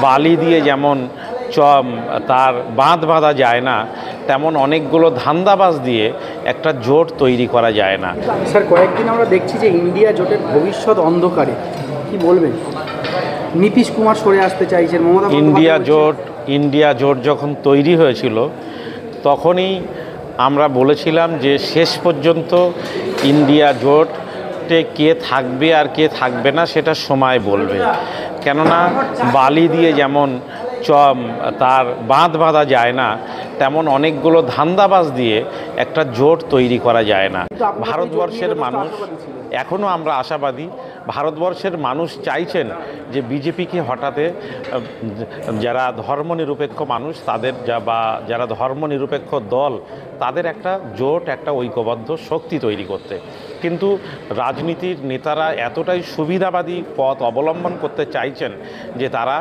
বালি দিয়ে যেমন তার বাঁধ বাঁধা যায় না, তেমন অনেকগুলো ধান্দাবাজ দিয়ে একটা জোট তৈরি করা যায় না। স্যার, কয়েকদিন আমরা দেখছি যে ইন্ডিয়া জোটের ভবিষ্যৎ অন্ধকারে, কি বলবেন? নীতিশ কুমার সরে আসতে চাইছেন, মমতা ইন্ডিয়া জোট যখন তৈরি হয়েছিল তখনই আমরা বলেছিলাম যে শেষ পর্যন্ত ইন্ডিয়া জোটে কে থাকবে আর কে থাকবে না সেটা সময় বলবে। কেননা বালি দিয়ে যেমন তার বাঁধ বাঁধা যায় না, তেমন অনেকগুলো ধান্দাবাজ দিয়ে একটা জোট তৈরি করা যায় না। ভারতবর্ষের মানুষ এখনও আমরা আশাবাদী, ভারতবর্ষের মানুষ চাইছেন যে বিজেপিকে হটাতে যারা ধর্মনিরপেক্ষ মানুষ তাদের বা যারা ধর্মনিরপেক্ষ দল তাদের একটা জোট, একটা ঐক্যবদ্ধ শক্তি তৈরি করতে। কিন্তু রাজনীতির নেতারা এতটাই সুবিধাবাদী পথ অবলম্বন করতে চাইছেন যে তারা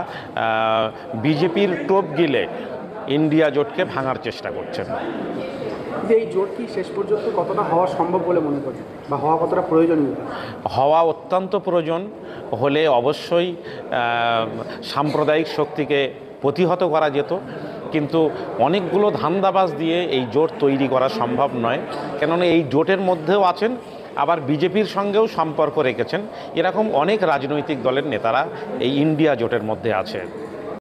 বিজেপির টোপ গিলে ইন্ডিয়া জোটকে ভাঙার চেষ্টা করছেন। এই জোট কি শেষ পর্যন্ত কতটা হওয়া সম্ভব বলে মনে করেন, বা হওয়া কতটা প্রয়োজনীয়? হওয়া অত্যন্ত প্রয়োজন। হলে অবশ্যই সাম্প্রদায়িক শক্তিকে প্রতিহত করা যেত, কিন্তু অনেকগুলো ধান্দাবাজ দিয়ে এই জোট তৈরি করা সম্ভব নয়। কেননা এই জোটের মধ্যেও আছেন, আবার বিজেপির সঙ্গেও সম্পর্ক রেখেছেন, এরকম অনেক রাজনৈতিক দলের নেতারা এই ইন্ডিয়া জোটের মধ্যে আছে।